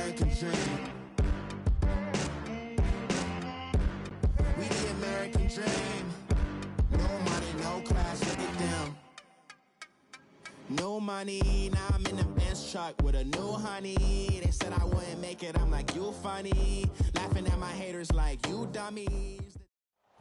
American dream. We the American dream. No money, no class, look at them. No money, now I'm in the Benz truck with a new honey. They said I wouldn't make it, I'm like, you funny. Laughing at my haters like, you dummies.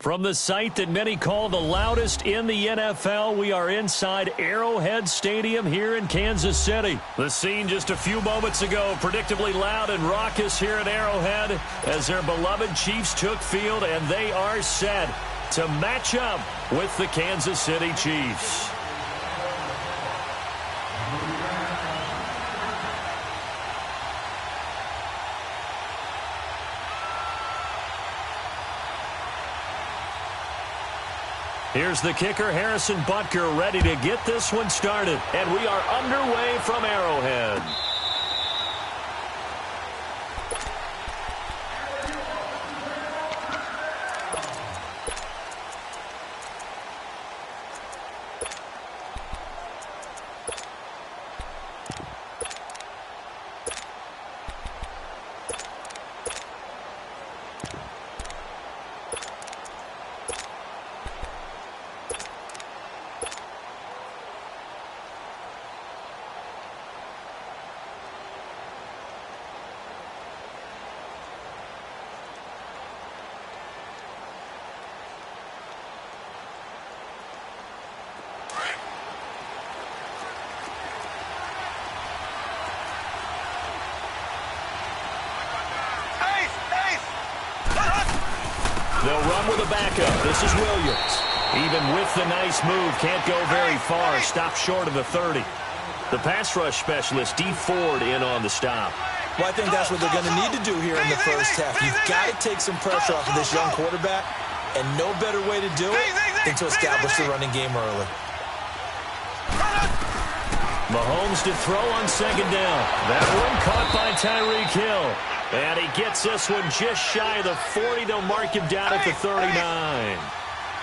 From the site that many call the loudest in the NFL, we are inside Arrowhead Stadium here in Kansas City. The scene just a few moments ago, predictably loud and raucous here at Arrowhead as their beloved Chiefs took field, and they are set to match up with the Kansas City Chiefs. Here's the kicker, Harrison Butker, ready to get this one started. And we are underway from Arrowhead. They'll run with a backup. This is Williams. Even with the nice move, can't go very far. Stop short of the 30. The pass rush specialist, Dee Ford, in on the stop. Well, I think that's what they're going to need to do here in the first half. You've got to take some pressure off of this young quarterback, and no better way to do it than to establish the running game early. Mahomes to throw on second down. That one caught by Tyreek Hill. And he gets this one just shy of the 40. They'll mark him down at the 39.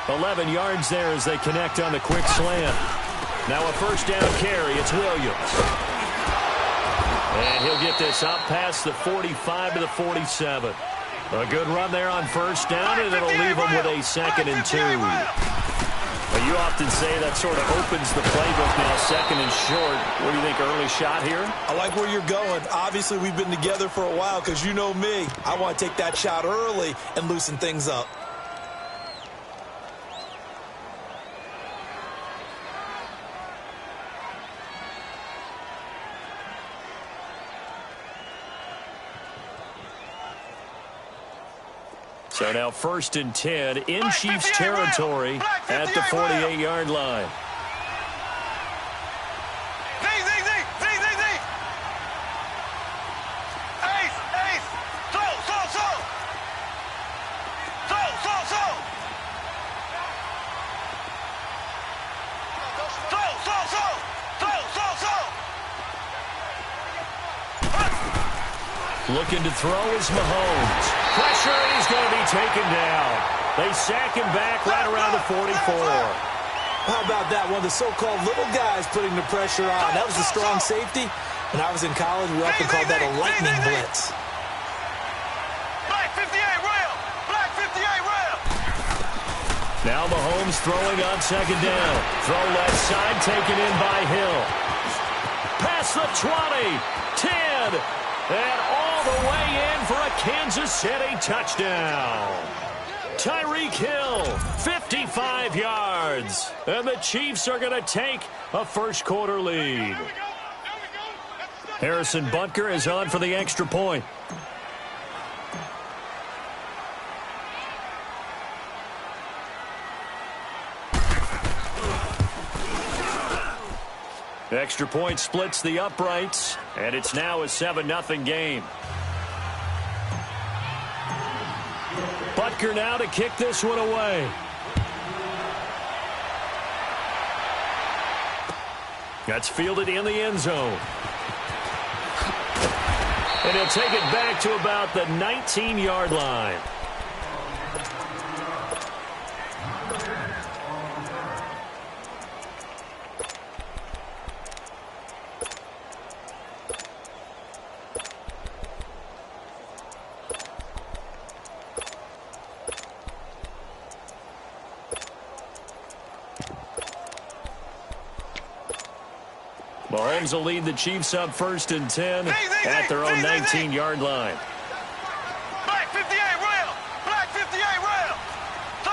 11 yards there as they connect on the quick slant. Now a first down carry. It's Williams. And he'll get this up past the 45 to the 47. A good run there on first down, and it'll leave him with a 2nd and 2. Well, you often say that sort of opens the playbook now, 2nd and short. What do you think, early shot here? I like where you're going. Obviously, we've been together for a while because you know me. I want to take that shot early and loosen things up. So now 1st and 10 in Chiefs territory at the 48-yard line. Looking to throw is Mahomes. Pressure, and he's going to be taken down. They sack him back right around the 44. How about that? One of the so-called little guys putting the pressure on. That was a strong safety. When I was in college, we often called that a lightning blitz. Black 58 rail. Black 58 rail. Now Mahomes throwing on second down. Throw left side, taken in by Hill. Past the 20, 10, and all the way in for a Kansas City touchdown. Tyreek Hill, 55 yards. And the Chiefs are going to take a first-quarter lead. Harrison Butker is on for the extra point. Extra point splits the uprights, and it's now a 7-0 game. Butker now to kick this one away. That's fielded in the end zone. And he'll take it back to about the 19-yard line. Mahomes will lead the Chiefs up 1st and 10 at their own 19-yard line. Black 58 rail. Black 58 rail. So.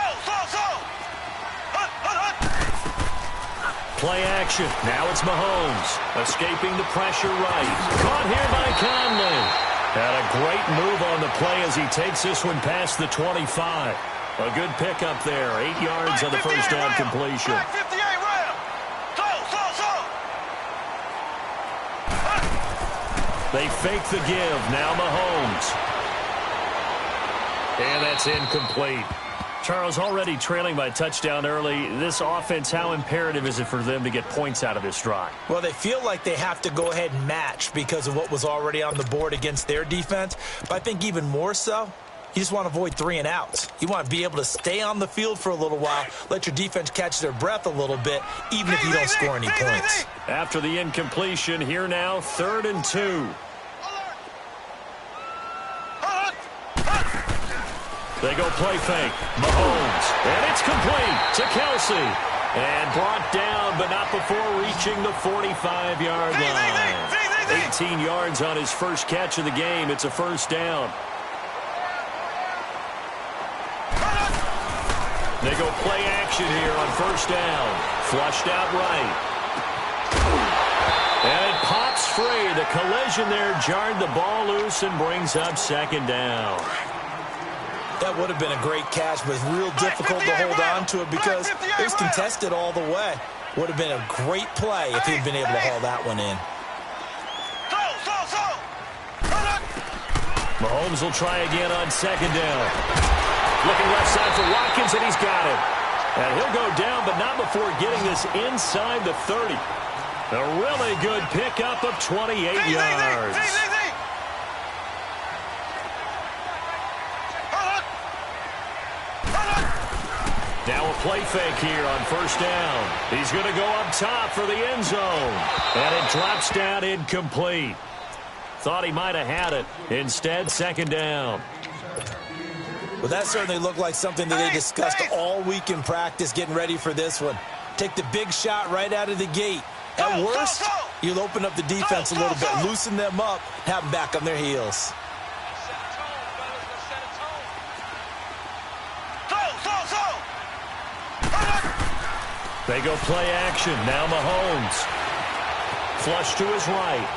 Play action. Now it's Mahomes. Escaping the pressure right. Caught here by Conley. And a great move on the play as he takes this one past the 25. A good pickup there. 8 yards on the first down completion. Black 58 rail. So. They fake the give. Now Mahomes. And that's incomplete. Charles, already trailing by touchdown early. This offense, how imperative is it for them to get points out of this drive? Well, they feel like they have to go ahead and match because of what was already on the board against their defense. But I think even more so, you just want to avoid 3 and outs. You want to be able to stay on the field for a little while, let your defense catch their breath a little bit, even if you don't score any points. After the incompletion, here now, 3rd and 2. They go play fake. Mahomes. And it's complete to Kelsey. And brought down, but not before reaching the 45-yard line. 18 yards on his first catch of the game. It's a first down. They go play action here on first down. Flushed out right. And it pops free. The collision there jarred the ball loose and brings up 2nd down. That would have been a great catch, but it's real difficult to hold on to it because it was contested all the way. Would have been a great play if he'd been able to haul that one in. Mahomes will try again on 2nd down. Looking left side for Watkins, and he's got it. And he'll go down, but not before getting this inside the 30. A really good pickup of 28 yards. Now a play fake here on first down. He's going to go up top for the end zone. And it drops down incomplete. Thought he might have had it. Instead, 2nd down. Well, that certainly looked like something that they discussed all week in practice getting ready for this one. Take the big shot right out of the gate. At worst, you'll open up the defense a little bit, loosen them up, have them back on their heels. They go play action. Now Mahomes. Flush to his right.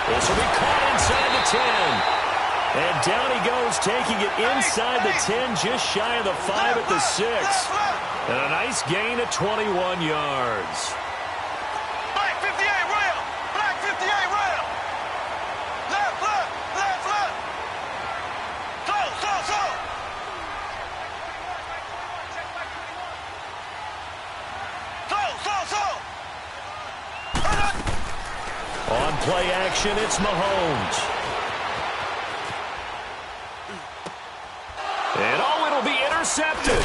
This will be caught inside the 10. And down he goes, taking it inside the 10, just shy of the 5 at the 6. And a nice gain of 21 yards. Black 58 rail. Black 58 rail. Left. So. On play action, it's Mahomes. And it'll be intercepted.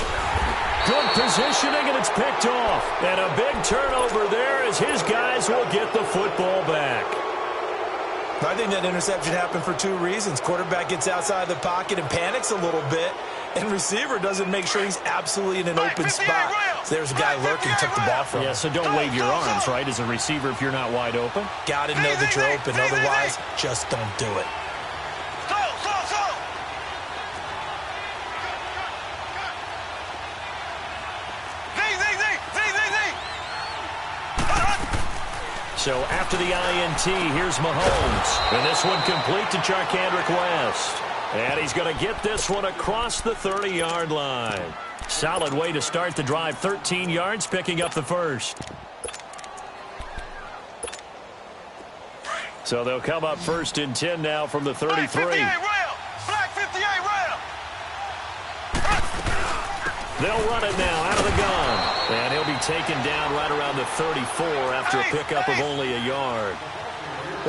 Good positioning, and it's picked off. And a big turnover there as his guys will get the football back. I think that interception happened for 2 reasons. Quarterback gets outside the pocket and panics a little bit, and receiver doesn't make sure he's absolutely in an open spot. So there's a guy lurking, took the ball from him. Yeah, so don't wave your arms, right, as a receiver if you're not wide open. Got to know that you're open. Otherwise, just don't do it. So after the INT, here's Mahomes. And this one complete to Charcandrick West. And he's going to get this one across the 30-yard line. Solid way to start the drive. 13 yards, picking up the first. So they'll come up 1st and 10 now from the 33. Black 58 rail. Black 58 rail. They'll run it now out of the gun. And he'll be taken down right around the 34 after a pickup of only a yard.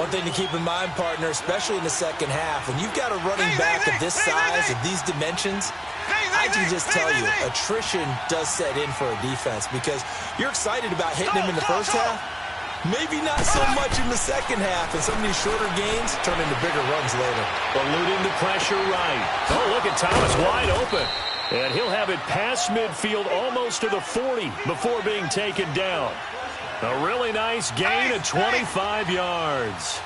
One thing to keep in mind, partner, especially in the second half, when you've got a running back of this size, of these dimensions, I can just tell you, attrition does set in for a defense because you're excited about hitting him in the first half. Maybe not so much in the second half, and some of these shorter gains turn into bigger runs later. Eluding the pressure right. Oh, look at Thomas wide open. And he'll have it past midfield almost to the 40 before being taken down. A really nice gain of 25 yards.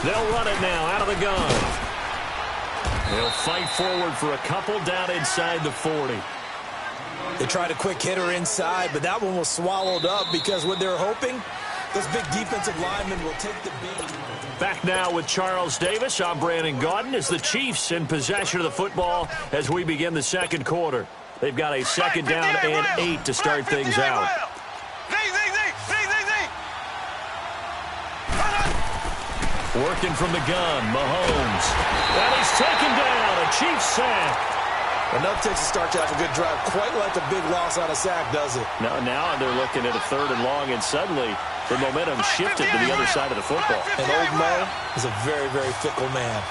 They'll run it now out of the gun. They'll fight forward for a couple down inside the 40. They tried a quick hitter inside, but that one was swallowed up because what they're hoping, those big defensive linemen will take the beat. Back now with Charles Davis. I'm Brandon Gaudin as the Chiefs in possession of the football as we begin the second quarter. They've got a second down and 8 to start things out. Working from the gun, Mahomes. And he's taken down, a Chiefs sack. Enough takes to start to have a good drive. Quite like a big loss on a sack, does it? Now they're looking at a 3rd and long, and suddenly the momentum shifted to the other side of the football. And old Mo is a very, very fickle man.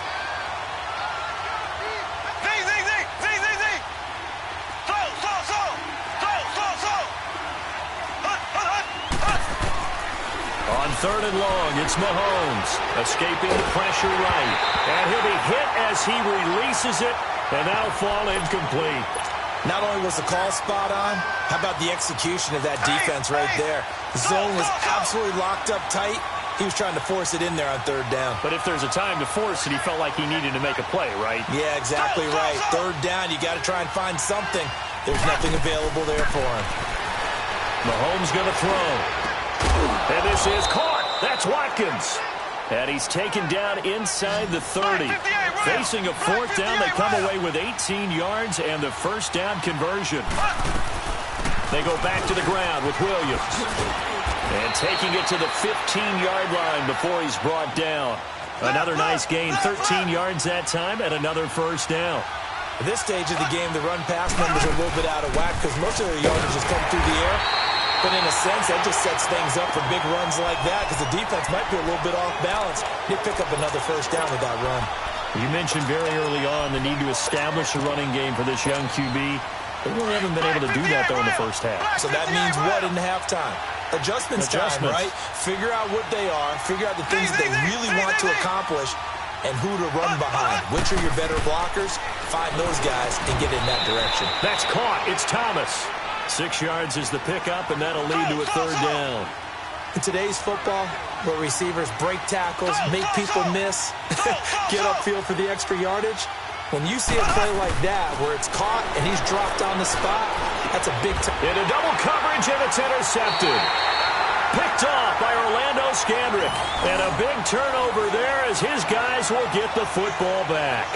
On 3rd and long, it's Mahomes escaping the pressure right. And he'll be hit as he releases it, and that'll fall incomplete. Not only was the call spot on, how about the execution of that defense right there? The zone was absolutely locked up tight. He was trying to force it in there on 3rd down. But if there's a time to force it, he felt like he needed to make a play, right? Yeah, exactly right. 3rd down, you got to try and find something. There's nothing available there for him. Mahomes going to throw. And this is caught. That's Watkins. And he's taken down inside the 30. Facing a 4th down, they come away with 18 yards and the 1st down conversion. They go back to the ground with Williams. And taking it to the 15-yard line before he's brought down. Another nice gain, 13 yards that time, and another 1st down. At this stage of the game, the run-pass numbers are a little bit out of whack because most of their yardage has come through the air. But in a sense, that just sets things up for big runs like that because the defense might be a little bit off balance. They pick up another 1st down with that run. You mentioned very early on the need to establish a running game for this young QB. They really haven't been able to do that, though, in the 1st half. So that means what in halftime? Adjustments time, right? Figure out what they are. Figure out the things that they really want to accomplish and who to run behind. Which are your better blockers? Find those guys and get in that direction. That's caught. It's Thomas. 6 yards is the pickup, and that'll lead to a 3rd down. In today's football, where receivers break tackles, make people miss, get upfield for the extra yardage, when you see a play like that where it's caught and he's dropped on the spot, that's a big time. Into double coverage, and it's intercepted. Picked off by Orlando Scandrick. And a big turnover there as his guys will get the football back.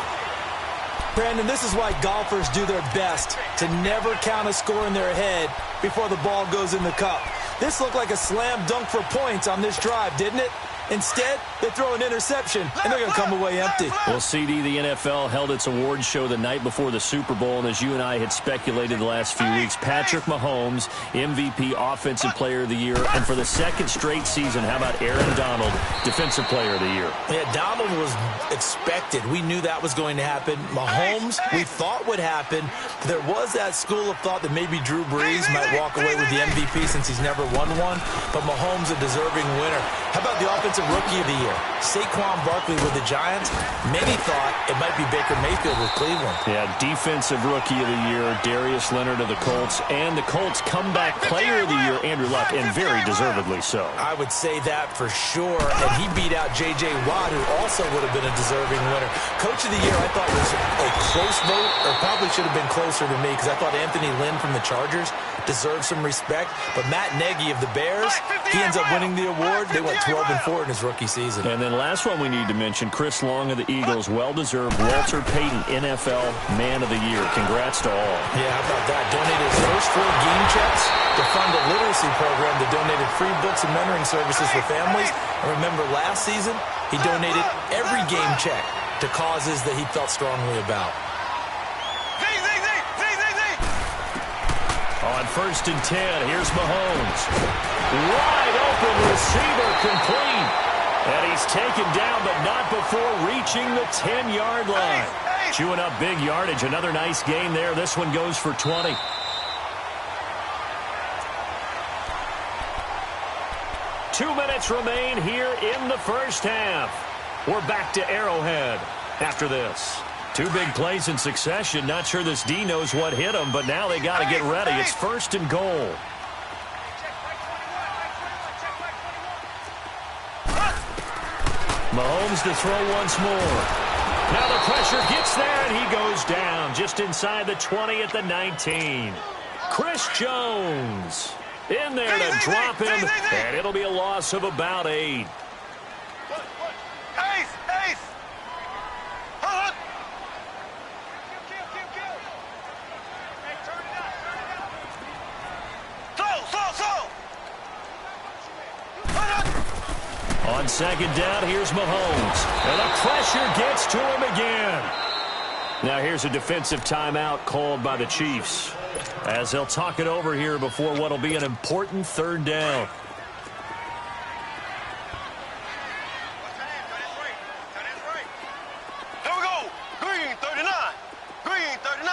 Brandon, this is why golfers do their best to never count a score in their head before the ball goes in the cup. This looked like a slam dunk for points on this drive, didn't it? Instead, they throw an interception, and they're going to come away empty. Well, CD, the NFL held its awards show the night before the Super Bowl, and as you and I had speculated the last few weeks, Patrick Mahomes, MVP Offensive Player of the Year, and for the 2nd straight season, how about Aaron Donald, Defensive Player of the Year? Yeah, Donald was expected. We knew that was going to happen. Mahomes, we thought would happen. There was that school of thought that maybe Drew Brees might walk away with the MVP since he's never won one, but Mahomes a deserving winner. How about the Offensive Rookie of the Year? Saquon Barkley with the Giants. Many thought it might be Baker Mayfield with Cleveland. Yeah, Defensive Rookie of the Year, Darius Leonard of the Colts, and the Colts Comeback Player of the Year, Andrew Luck, and very deservedly so. I would say that for sure, and he beat out J.J. Watt, who also would have been a deserving winner. Coach of the Year, I thought was a close vote, or probably should have been closer to me, because I thought Anthony Lynn from the Chargers deserves some respect, but Matt Nagy of the Bears, he ends up winning the award. They went 12-4 in his rookie season. And then last one we need to mention, Chris Long of the Eagles, well-deserved Walter Payton NFL Man of the Year. Congrats to all. Yeah, how about that? Donated his first 4 game checks to fund a literacy program that donated free books and mentoring services for families. And remember, last season, he donated every game check to causes that he felt strongly about. On 1st and 10, here's Mahomes. Wide open receiver complete. And he's taken down, but not before reaching the 10-yard line. Chewing up big yardage. Another nice gain there. This one goes for 20. Two minutes remain here in the 1st half. We're back to Arrowhead after this. Two big plays in succession. Not sure this D knows what hit him, but now they got to get ready. It's 1st and goal. Mahomes to throw once more. Now the pressure gets there, and he goes down just inside the 20 at the 19. Chris Jones in there to drop him, and it'll be a loss of about 8. On 2nd down, here's Mahomes. And the pressure gets to him again. Now here's a defensive timeout called by the Chiefs, as they'll talk it over here before what will be an important 3rd down. Here we go. Green 39. Green 39.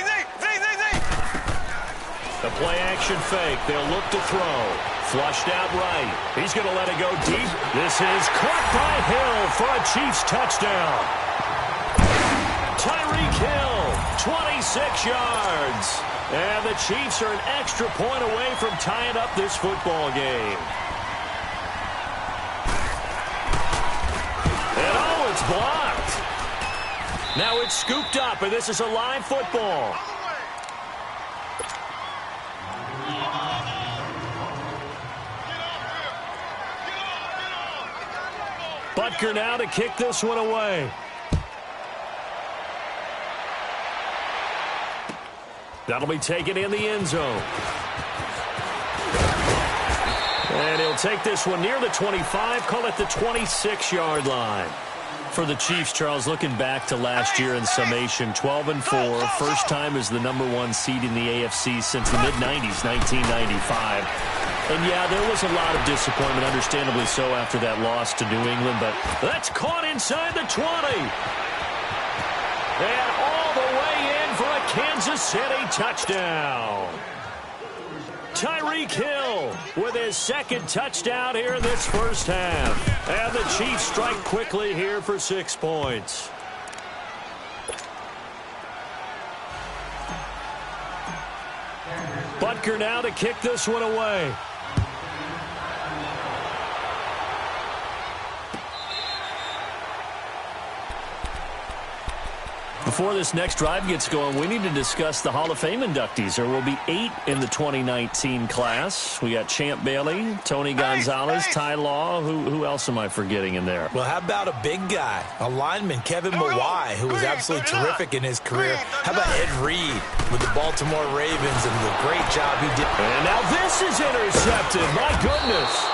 Z. The play action fake. They'll look to throw. Flushed out right. He's going to let it go deep. This is caught by Hill for a Chiefs touchdown. Tyreek Hill, 26 yards. And the Chiefs are an extra point away from tying up this football game. And oh, it's blocked. Now it's scooped up, and this is a live football. Butker now to kick this one away. That'll be taken in the end zone. And he'll take this one near the 25, call it the 26-yard line. For the Chiefs, Charles, looking back to last year in summation, 12-4, first time as the #1 seed in the AFC since the mid-90s, 1995. And, yeah, there was a lot of disappointment, understandably so, after that loss to New England. But that's caught inside the 20. And all the way in for a Kansas City touchdown. Tyreek Hill with his 2nd touchdown here in this first half. And the Chiefs strike quickly here for 6 points. Butker now to kick this one away. Before this next drive gets going, we need to discuss the Hall of Fame inductees. There will be 8 in the 2019 class. We got Champ Bailey, Tony Gonzalez, Ty Law. Who else am I forgetting in there? Well, how about a big guy, a lineman, Kevin Mawai, who was absolutely terrific in his career. How about Ed Reed with the Baltimore Ravens and the great job he did. And now this is intercepted. My goodness.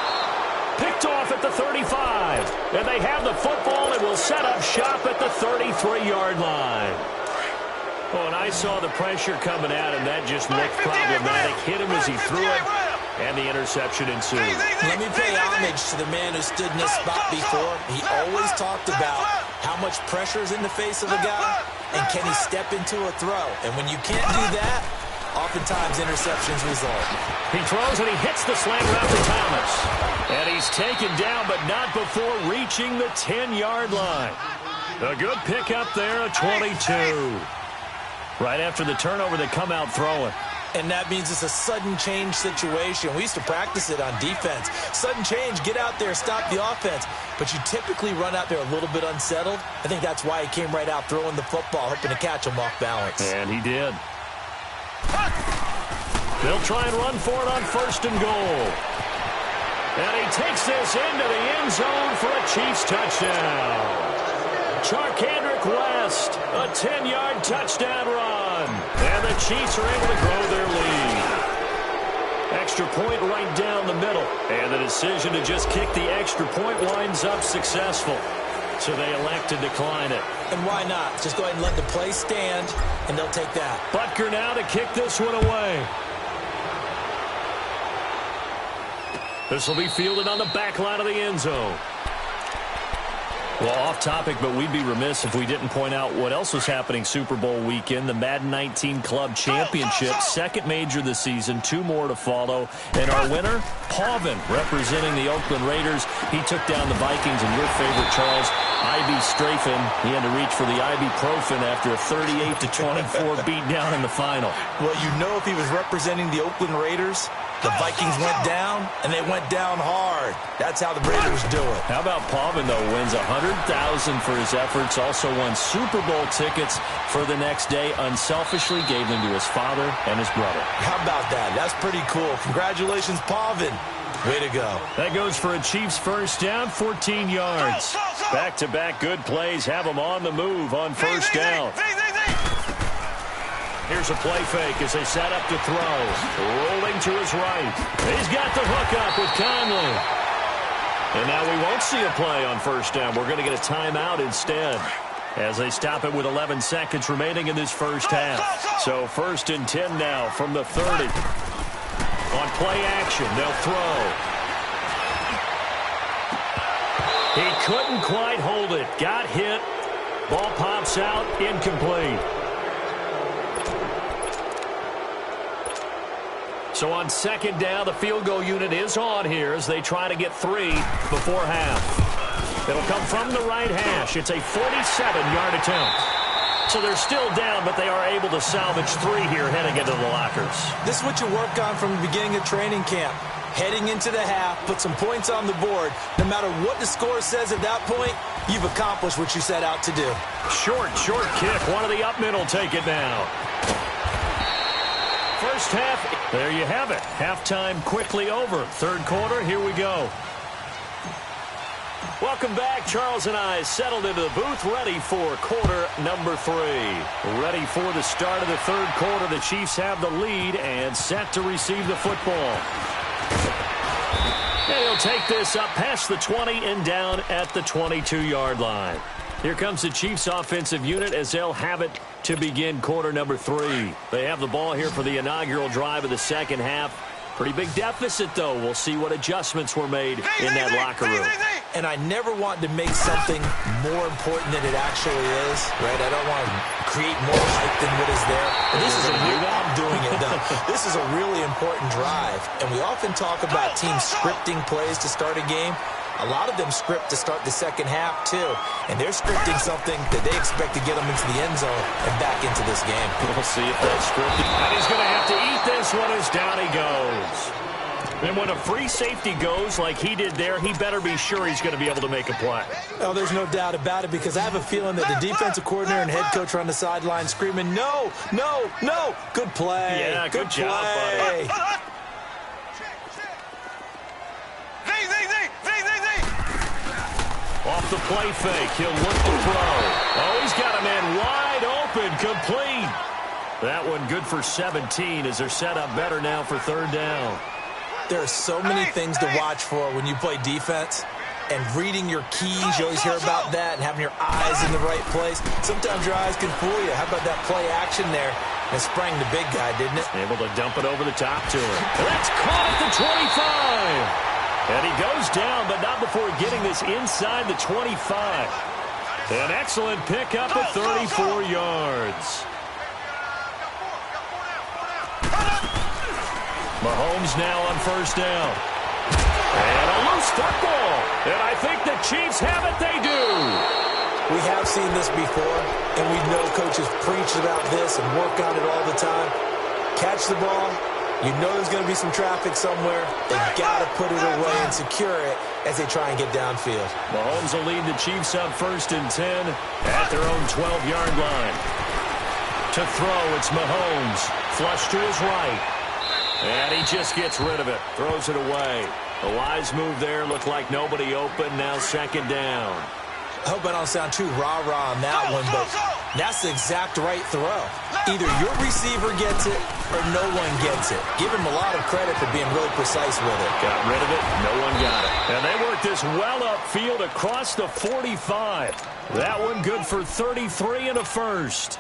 Picked off at the 35. And they have the football and will set up shop at the 33-yard line. Oh, and I saw the pressure coming at him. That just looked problematic. Hit him as he threw it, and the interception ensued. Let me pay homage to the man who stood in this spot before. He always talked about how much pressure is in the face of a guy, and can he step into a throw. And when you can't do that, oftentimes interceptions result. He throws and he hits the slant route to Thomas. And he's taken down, but not before reaching the 10-yard line. A good pickup there, a 22. Right after the turnover, they come out throwing. And that means it's a sudden change situation. We used to practice it on defense. Sudden change, get out there, stop the offense. But you typically run out there a little bit unsettled. I think that's why he came right out throwing the football, hoping to catch him off balance. And he did. They'll try and run for it on 1st and goal. And he takes this into the end zone for a Chiefs touchdown. Charkandrick West, a 10-yard touchdown run. And the Chiefs are able to grow their lead. Extra point right down the middle. And the decision to just kick the extra point winds up successful. So they elect to decline it. And why not? Just go ahead and let the play stand, and they'll take that. Butker now to kick this one away. This will be fielded on the back line of the end zone. Well, off topic, but we'd be remiss if we didn't point out what else was happening Super Bowl weekend. The Madden 19 Club Championship, second major this season, 2 more to follow. And our winner, Pauvin, representing the Oakland Raiders. He took down the Vikings, and your favorite, Charles, Ivy Strafen. He had to reach for the ibuprofen after a 38-24 beatdown in the final. Well, you know, if he was representing the Oakland Raiders, the Vikings went down, and they went down hard. That's how the Raiders do it. How about Pauvin, though, wins $100,000 for his efforts, also won Super Bowl tickets for the next day, unselfishly gave them to his father and his brother. How about that? That's pretty cool. Congratulations, Pauvin. Way to go. That goes for a Chiefs first down, 14 yards. Back-to-back good plays have them on the move on first down. Here's a play fake as they set up to throw. Rolling to his right. He's got the hook up with Conley. And now we won't see a play on first down. We're going to get a timeout instead as they stop it with 11 seconds remaining in this first half. So 1st and 10 now from the 30. On play action, they'll throw. He couldn't quite hold it. Got hit. Ball pops out. Incomplete. So on second down, the field goal unit is on here as they try to get 3 before half. It'll come from the right hash. It's a 47-yard attempt. So they're still down, but they are able to salvage 3 here heading into the lockers. This is what you work on from the beginning of training camp. Heading into the half, put some points on the board. No matter what the score says at that point, you've accomplished what you set out to do. Short kick. One of the up men will take it now. First half, there you have it. Halftime quickly over. Third quarter, here we go. Welcome back. Charles and I settled into the booth, ready for quarter number 3. Ready for the start of the third quarter. The Chiefs have the lead and set to receive the football. And he'll take this up past the 20 and down at the 22-yard line. Here comes the Chiefs offensive unit as they'll have it to begin quarter number 3. They have the ball here for the inaugural drive of the second half. Pretty big deficit, though. We'll see what adjustments were made in that locker room. And I never want to make something more important than it actually is, right? I don't want to create more hype than what is there. This is I'm doing it, though. This is a really important drive. And we often talk about teams scripting plays to start a game. A lot of them script to start the second half, too. And they're scripting something that they expect to get them into the end zone and back into this game. We'll see if that's scripted. And he's going to have to eat this one as down he goes. And when a free safety goes like he did there, he better be sure he's going to be able to make a play. Oh, there's no doubt about it, because I have a feeling that the defensive coordinator and head coach are on the sideline screaming, no, no, no. Good play. Yeah, good job, buddy. Off the play fake, he'll look to throw. Oh, he's got a man wide open, complete. That one good for 17 as they're set up better now for third down. There are so many things to watch for when you play defense. And reading your keys, you always hear about that, and having your eyes in the right place. Sometimes your eyes can fool you. How about that play action there? And sprang the big guy, didn't it? Able to dump it over the top to him. That's caught at the 25. And he goes down, but not before getting this inside the 25. An excellent pickup of 34 yards. Mahomes now on first down. And a loose football. And I think the Chiefs have it. They do. We have seen this before, and we know coaches preach about this and work on it all the time. Catch the ball. You know there's going to be some traffic somewhere. They've got to put it away and secure it as they try and get downfield. Mahomes will lead the Chiefs up 1st and 10 at their own 12-yard line. To throw, it's Mahomes. Flush to his right. And he just gets rid of it. Throws it away. The wise move there. Looked like nobody open. Now second down. I hope I don't sound too rah-rah on that one, but that's the exact right throw. Either your receiver gets it or no one gets it. Give him a lot of credit for being really precise with it. Got rid of it. No one got it. And they worked this well upfield across the 45. That one good for 33 and a first.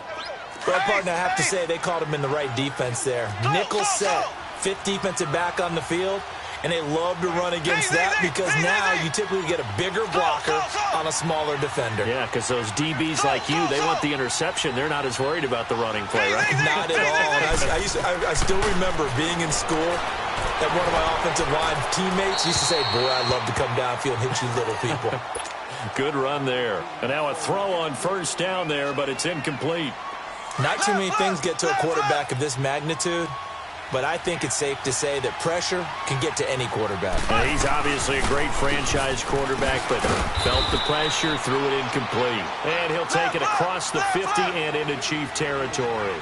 Well, partner, I have to say they called him in the right defense there. Nickel set. 5th defensive back on the field. And they love to run against that because now you typically get a bigger blocker on a smaller defender. Yeah, because those DBs like you, they want the interception. They're not as worried about the running play, right? Not at all. And I still remember being in school that one of my offensive line teammates used to say, boy, I'd love to come downfield and hit you little people. Good run there. And now a throw on first down there, but it's incomplete. Not too many things get to a quarterback of this magnitude, but I think it's safe to say that pressure can get to any quarterback. He's obviously a great franchise quarterback, but felt the pressure, threw it incomplete. And he'll take it across the 50 and into Chief territory.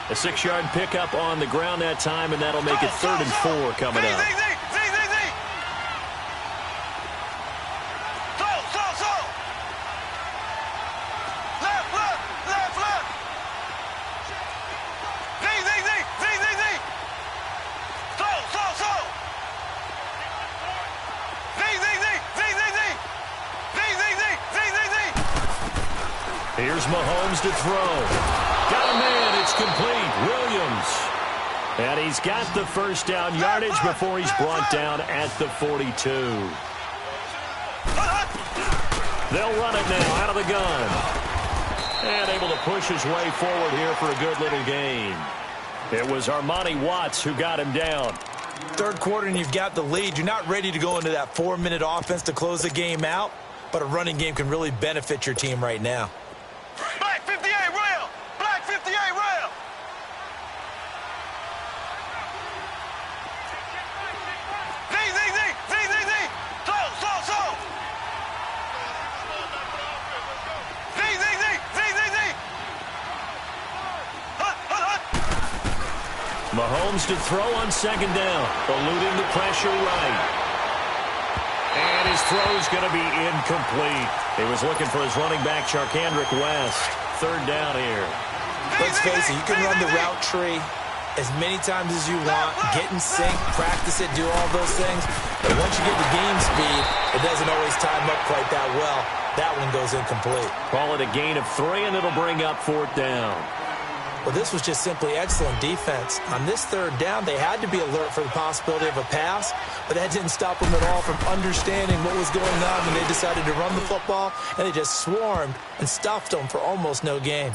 A 6-yard pickup on the ground that time, and that'll make it 3rd and 4 coming up. Here's Mahomes to throw. Got a man. It's complete. Williams. And he's got the first down yardage before he's brought down at the 42. They'll run it now out of the gun. And able to push his way forward here for a good little gain. It was Armani Watts who got him down. Third quarter and you've got the lead. You're not ready to go into that 4-minute offense to close the game out, but a running game can really benefit your team right now. Black 58 rail! Black 58 rail! Z! So! Z! Mahomes to throw on second down, eluding the pressure right. And his throw's going to be incomplete. He was looking for his running back, Charcandrick West. 3rd down here. Let's face it, you can run the route tree as many times as you want, get in sync, practice it, do all those things. But once you get to game speed, it doesn't always time up quite that well. That one goes incomplete. Call it a gain of 3, and it'll bring up 4th down. Well, this was just simply excellent defense. On this 3rd down, they had to be alert for the possibility of a pass, but that didn't stop them at all from understanding what was going on when they decided to run the football, and they just swarmed and stuffed them for almost no gain.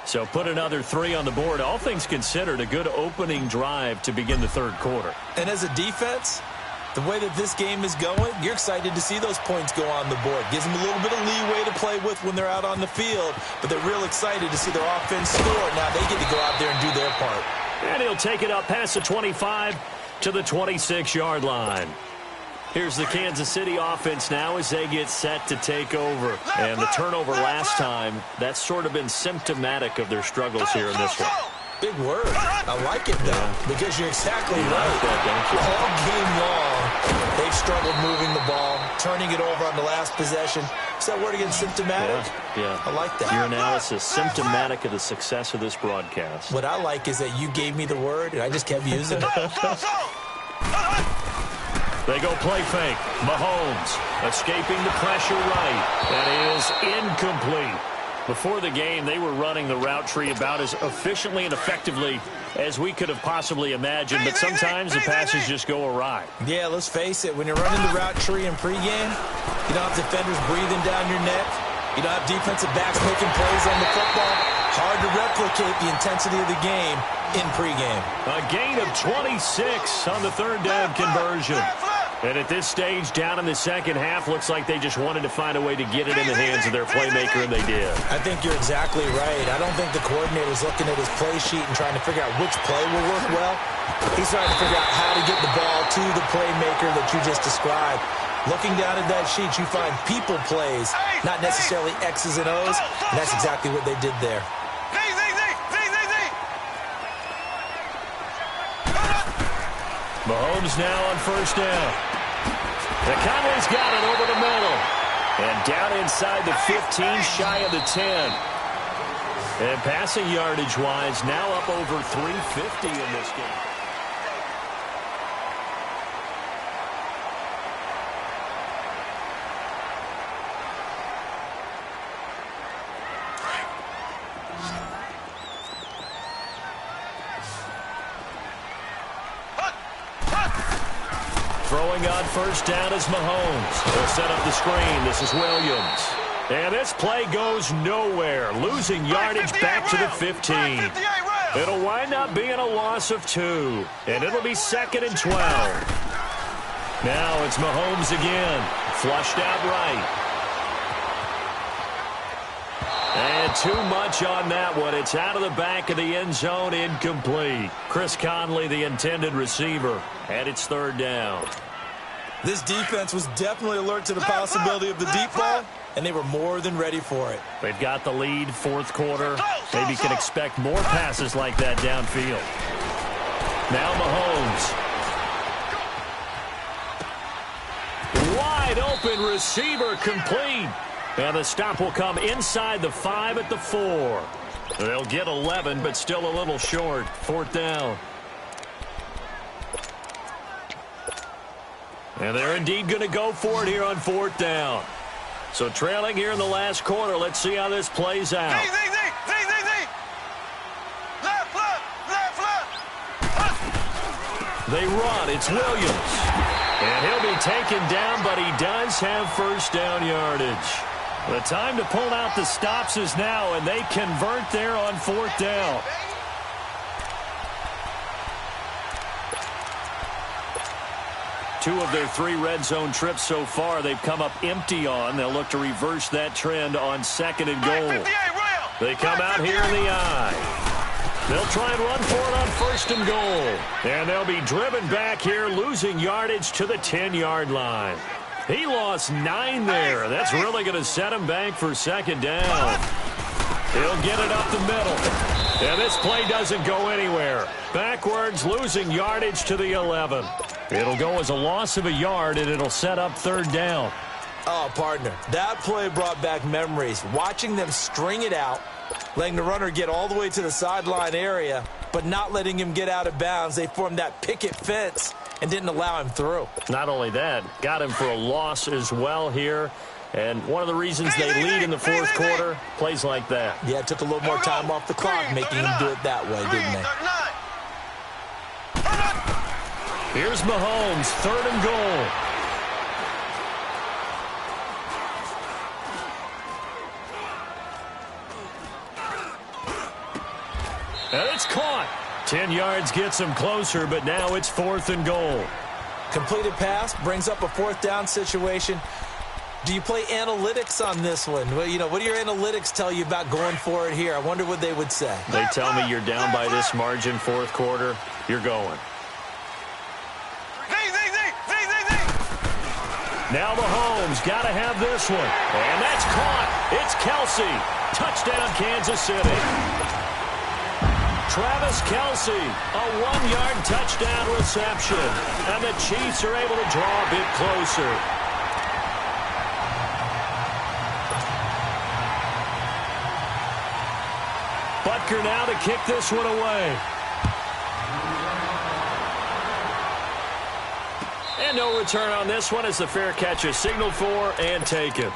So put another 3 on the board. All things considered, a good opening drive to begin the 3rd quarter. And as a defense, the way that this game is going, you're excited to see those points go on the board. Gives them a little bit of leeway to play with when they're out on the field, but they're real excited to see their offense score. Now they get to go out there and do their part. And he'll take it up past the 25 to the 26-yard line. Here's the Kansas City offense now as they get set to take over. And the turnover last time, that's sort of been symptomatic of their struggles here in this one. Big word. I like it, though, because you're exactly right. All game long, they've struggled moving the ball, turning it over on the last possession. Is that word again, symptomatic? Yeah. I like that. Your analysis, symptomatic of the success of this broadcast. What I like is that you gave me the word, and I just kept using it. They go play fake. Mahomes escaping the pressure right. That is incomplete. Before the game, they were running the route tree about as efficiently and effectively as we could have possibly imagined, but sometimes the passes just go awry. Yeah, let's face it. When you're running the route tree in pregame, you don't have defenders breathing down your neck. You don't have defensive backs making plays on the football. Hard to replicate the intensity of the game in pregame. A gain of 26 on the 3rd down conversion. And at this stage, down in the second half, looks like they just wanted to find a way to get it in the hands of their playmaker, and they did. I think you're exactly right. I don't think the coordinator's looking at his play sheet and trying to figure out which play will work well. He's trying to figure out how to get the ball to the playmaker that you just described. Looking down at that sheet, you find people plays, not necessarily X's and O's, and that's exactly what they did there. Mahomes now on first down. And Conley's got it over the middle. And down inside the 15, shy of the 10. And passing yardage-wise, now up over 350 in this game. Throwing on first down is Mahomes. They'll set up the screen. This is Williams. And this play goes nowhere. Losing yardage back to the 15. It'll wind up being a loss of 2. And it'll be 2nd and 12. Now it's Mahomes again. Flushed out right. And too much on that one. It's out of the back of the end zone, incomplete. Chris Conley, the intended receiver, and it's 3rd down. This defense was definitely alert to the possibility of the deep ball, and they were more than ready for it. They've got the lead, 4th quarter. Maybe can expect more passes like that downfield. Now Mahomes. Wide open receiver, complete. And the stop will come inside the 5 at the 4. They'll get 11, but still a little short. 4th down. And they're indeed going to go for it here on 4th down. So trailing here in the last quarter. Let's see how this plays out. They run. It's Williams. And he'll be taken down, but he does have first down yardage. The time to pull out the stops is now, and they convert there on 4th down. Two of their 3 red zone trips so far they've come up empty on. They'll look to reverse that trend on 2nd and goal. They come out here in the eye. They'll try and run for it on 1st and goal. And they'll be driven back here, losing yardage to the 10-yard line. He lost 9 there. That's really going to set him back for 2nd down. He'll get it up the middle. And this play doesn't go anywhere. Backwards, losing yardage to the 11. It'll go as a loss of a yard, and it'll set up 3rd down. Oh, partner, that play brought back memories. Watching them string it out, letting the runner get all the way to the sideline area, but not letting him get out of bounds. They formed that picket fence and didn't allow him through. Not only that, got him for a loss as well here. And one of the reasons they lead in the 4th quarter, plays like that. Yeah, it took a little more time off the clock, making him do it that way, didn't they? Here's Mahomes, 3rd and goal. And it's caught. 10 yards gets him closer, but now it's 4th and goal. Completed pass brings up a 4th down situation. Do you play analytics on this one? Well, you know, what do your analytics tell you about going for it here? I wonder what they would say. They tell me you're down by this margin, 4th quarter, you're going. Now Mahomes got to have this one. And that's caught. It's Kelce. Touchdown, Kansas City. Travis Kelce, a 1-yard touchdown reception. And the Chiefs are able to draw a bit closer. Butker now to kick this one away. And no return on this one as the fair catch is signaled for and taken.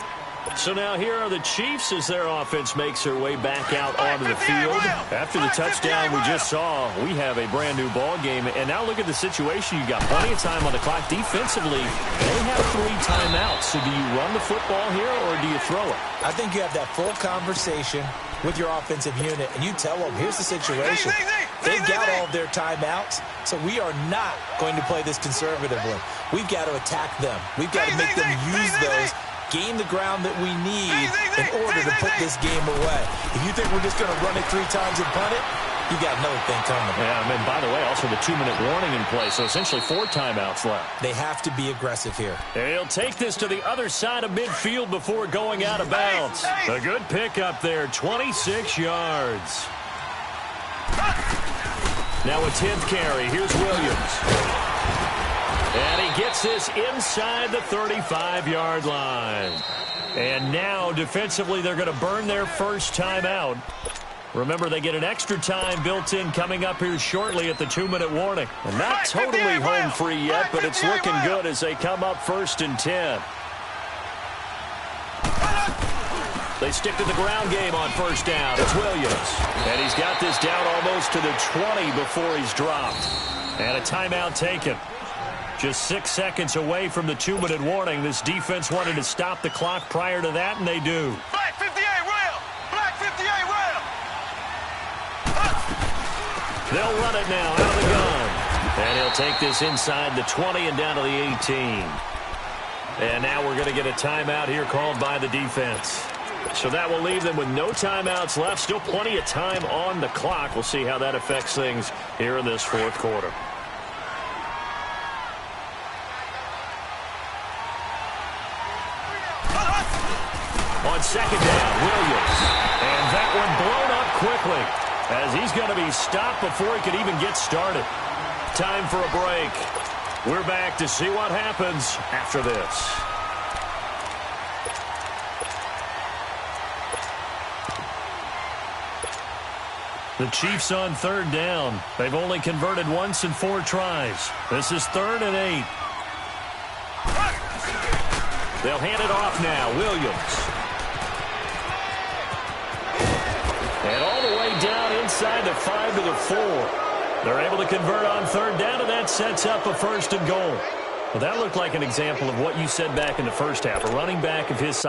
So now here are the Chiefs as their offense makes their way back out onto the field. After the touchdown we just saw, we have a brand-new ball game. And now look at the situation. You've got plenty of time on the clock. Defensively, they have 3 timeouts. So do you run the football here or do you throw it? I think you have that full conversation with your offensive unit, and you tell them, here's the situation. They've got all of their timeouts, so we are not going to play this conservatively. We've got to attack them. We've got to make them use those, gain the ground that we need in order to put this game away. If you think we're just going to run it 3 times and punt it, you got another thing coming. Yeah, and by the way, also the 2-minute warning in play, so essentially 4 timeouts left. They have to be aggressive here. He'll take this to the other side of midfield before going out of bounds. A good pickup there, 26 yards. Now a 10th carry. Here's Williams. And he gets this inside the 35-yard line. And now defensively they're going to burn their first timeout. Remember, they get an extra time built in coming up here shortly at the 2-minute warning. And not totally home free yet, but it's looking good as they come up 1st and 10. They stick to the ground game on 1st down. It's Williams. And he's got this down almost to the 20 before he's dropped. And a timeout taken. Just 6 seconds away from the 2-minute warning. This defense wanted to stop the clock prior to that, and they do. Black 58 rail! Black 58 rail! They'll run it now out of the gun. And he'll take this inside the 20 and down to the 18. And now we're going to get a timeout here called by the defense. So that will leave them with no timeouts left. Still plenty of time on the clock. We'll see how that affects things here in this fourth quarter. On second down, Williams. And that one blown up quickly as he's going to be stopped before he could even get started. Time for a break. We're back to see what happens after this. The Chiefs on third down. They've only converted once in 4 tries. This is 3rd and 8. They'll hand it off now. Williams. And all the way down inside the 5 to the 4. They're able to convert on third down, and that sets up a 1st and goal. Well, that looked like an example of what you said back in the first half. A running back of his size.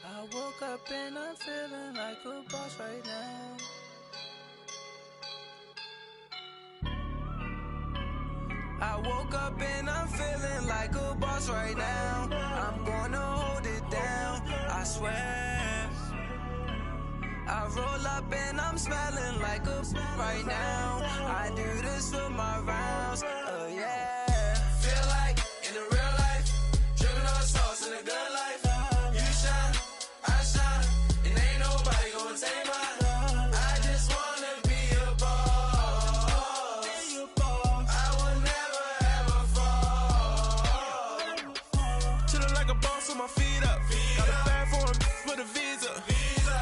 I woke up and I'm feeling like a boss right now. I woke up and I'm feeling like a boss right now. I'm gonna hold it down, I swear. I roll up and I'm smelling like a right now. I do this for my rounds, oh yeah. Feel like in the real life, dripping on sauce in a good life. You shine, I shine, and ain't nobody gonna take mine. I just wanna be a boss. I will never ever fall. Chillin' like a boss with my feet up. Got a bag for him with a visa.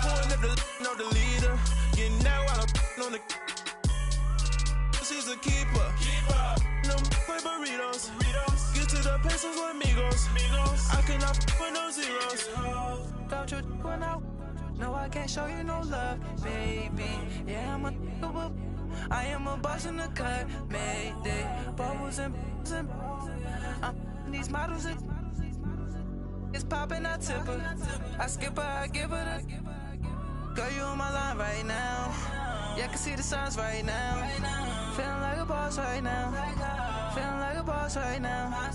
Pulling up the leader. Getting out while I'm on the. She's a keeper. No play burritos. Get to the pesos with amigos. I cannot with no zeros. Don't you run out? No, I can't show you no love, baby. Yeah, I am a boss in the cut, Mayday. Bubbles and I'm these models. It's popping, I tip her. I skip her, I give her the. Girl, you on my line right now. Yeah, I can see the signs right now. Feeling like a boss right now. Feeling like a boss right now.